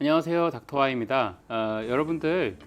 안녕하세요, 닥터와입니다. 여러분들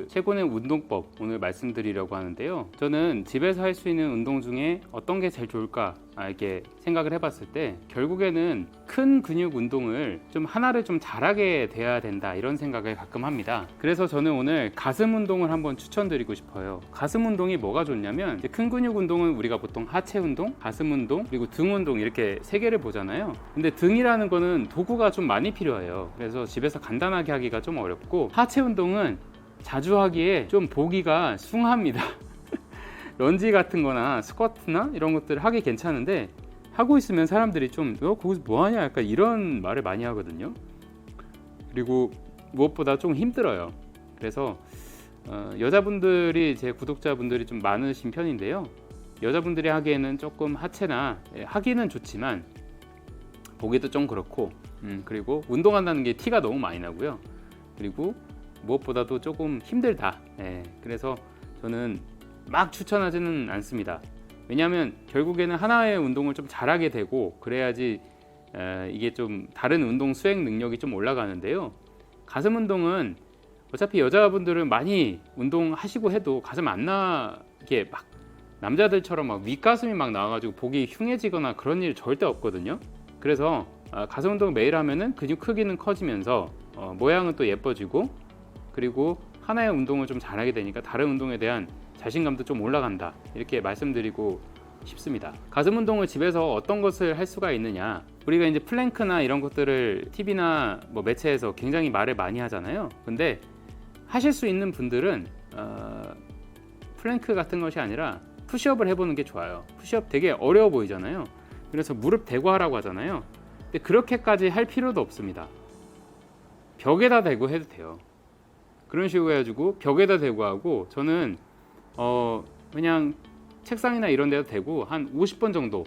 최고의 운동법 오늘 말씀드리려고 하는데요. 저는 집에서 할 수 있는 운동 중에 어떤 게 제일 좋을까 이렇게 생각을 해봤을 때 결국에는 큰 근육 운동을 좀 하나를 좀 잘하게 돼야 된다 이런 생각을 가끔 합니다. 그래서 저는 오늘 가슴 운동을 한번 추천드리고 싶어요. 가슴 운동이 뭐가 좋냐면 이제 큰 근육 운동은 우리가 보통 하체 운동, 가슴 운동, 그리고 등 운동 이렇게 세 개를 보잖아요. 근데 등이라는 거는 도구가 좀 많이 필요해요. 그래서 집에서 간단하게 하기가 좀 어렵고, 하체 운동은 자주 하기에 좀 보기가 숭합니다. 런지 같은 거나 스쿼트나 이런 것들을 하기 괜찮은데, 하고 있으면 사람들이 좀 너 거기서 뭐하냐 약간 이런 말을 많이 하거든요. 그리고 무엇보다 좀 힘들어요. 그래서 여자분들이, 제 구독자분들이 좀 많으신 편인데요, 여자분들이 하기에는 조금 하체나 하기는 좋지만 보기도 좀 그렇고, 그리고 운동한다는 게 티가 너무 많이 나고요. 그리고 무엇보다도 조금 힘들다. 그래서 저는 막 추천하지는 않습니다. 왜냐하면 결국에는 하나의 운동을 좀 잘하게 되고 그래야지 이게 좀 다른 운동 수행 능력이 좀 올라가는데요. 가슴 운동은 어차피 여자분들은 많이 운동하시고 해도 가슴 안 나게 막 남자들처럼 막 윗가슴이 막 나와가지고 보기 흉해지거나 그런 일 절대 없거든요. 그래서 가슴 운동 매일 하면은 근육 크기는 커지면서 모양은 또 예뻐지고, 그리고 하나의 운동을 좀 잘하게 되니까 다른 운동에 대한 자신감도 좀 올라간다, 이렇게 말씀드리고 싶습니다. 가슴 운동을 집에서 어떤 것을 할 수가 있느냐, 우리가 이제 플랭크나 이런 것들을 TV나 뭐 매체에서 굉장히 말을 많이 하잖아요. 근데 하실 수 있는 분들은 플랭크 같은 것이 아니라 푸시업을 해보는 게 좋아요. 푸시업 되게 어려워 보이잖아요. 그래서 무릎 대고 하라고 하잖아요. 근데 그렇게까지 할 필요도 없습니다. 벽에다 대고 해도 돼요. 그런 식으로 해가지고 벽에다 대고 하고, 저는 그냥 책상이나 이런 데다 대고 한 50번 정도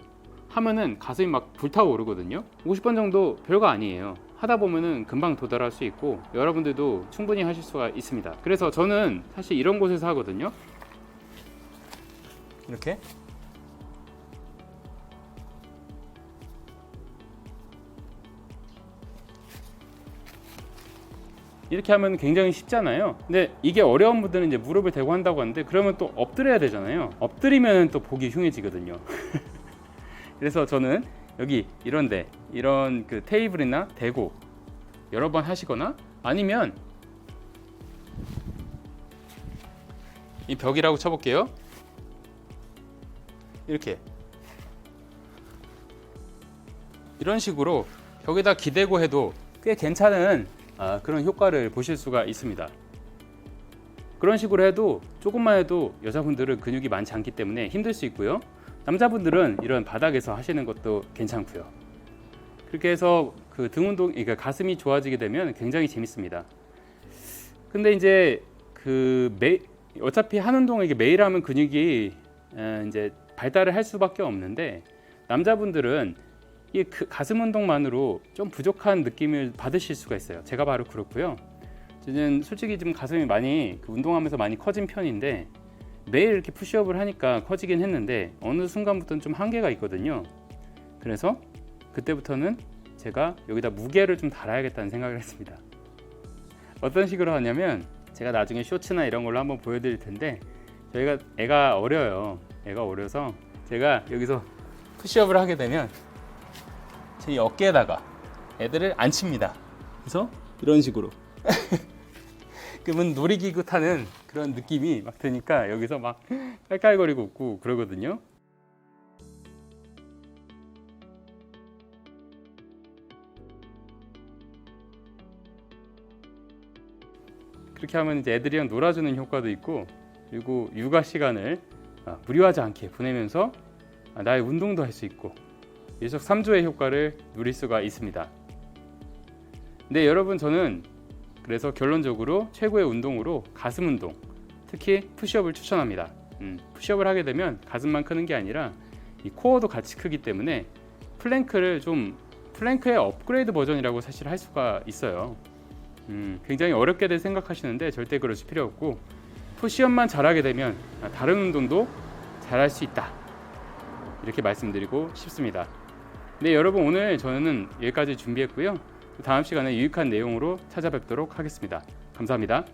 하면은 가슴이 막 불타오르거든요. 50번 정도 별거 아니에요. 하다 보면은 금방 도달할 수 있고 여러분들도 충분히 하실 수가 있습니다. 그래서 저는 사실 이런 곳에서 하거든요. 이렇게 이렇게 하면 굉장히 쉽잖아요. 근데 이게 어려운 분들은 이제 무릎을 대고 한다고 하는데, 그러면 또 엎드려야 되잖아요. 엎드리면 또 보기 흉해지거든요. 그래서 저는 여기 이런데, 이런 그 테이블이나 대고 여러 번 하시거나, 아니면 이 벽이라고 쳐볼게요. 이렇게 이런 식으로 벽에다 기대고 해도 꽤 괜찮은 그런 효과를 보실 수가 있습니다. 그런 식으로 해도 조금만 해도 여자분들은 근육이 많지 않기 때문에 힘들 수 있고요. 남자분들은 이런 바닥에서 하시는 것도 괜찮고요. 그렇게 해서 그 등 운동, 그러니까 가슴이 좋아지게 되면 굉장히 재밌습니다. 근데 이제 어차피 한 운동을 이게 매일 하면 근육이 이제 발달을 할 수밖에 없는데, 남자분들은 이 가슴 운동만으로 좀 부족한 느낌을 받으실 수가 있어요. 제가 바로 그렇고요. 저는 솔직히 좀 가슴이 많이 운동하면서 많이 커진 편인데, 매일 이렇게 푸시업을 하니까 커지긴 했는데 어느 순간부터는 좀 한계가 있거든요. 그래서 그때부터는 제가 여기다 무게를 좀 달아야겠다는 생각을 했습니다. 어떤 식으로 하냐면, 제가 나중에 쇼츠나 이런 걸로 한번 보여드릴 텐데, 저희가 애가 어려요. 애가 어려서 제가 여기서 푸시업을 하게 되면 제 어깨에다가 애들을 앉힙니다. 그래서 이런 식으로 그러면 놀이기구 타는 그런 느낌이 막 드니까 여기서 막 깔깔거리고 웃고 그러거든요. 그렇게 하면 이제 애들이랑 놀아주는 효과도 있고, 그리고 육아 시간을 무료하지 않게 보내면서 나의 운동도 할 수 있고 일석삼조의 효과를 누릴 수가 있습니다. 근데 여러분, 저는 그래서 결론적으로 최고의 운동으로 가슴 운동, 특히 푸시업을 추천합니다. 푸시업을 하게 되면 가슴만 크는 게 아니라 이 코어도 같이 크기 때문에 플랭크의 업그레이드 버전이라고 사실 할 수가 있어요. 굉장히 어렵게 생각하시는데 절대 그러실 필요 없고, 푸시업만 잘하게 되면 다른 운동도 잘할 수 있다, 이렇게 말씀드리고 싶습니다. 네, 여러분, 오늘 저는 여기까지 준비했고요. 다음 시간에 유익한 내용으로 찾아뵙도록 하겠습니다. 감사합니다.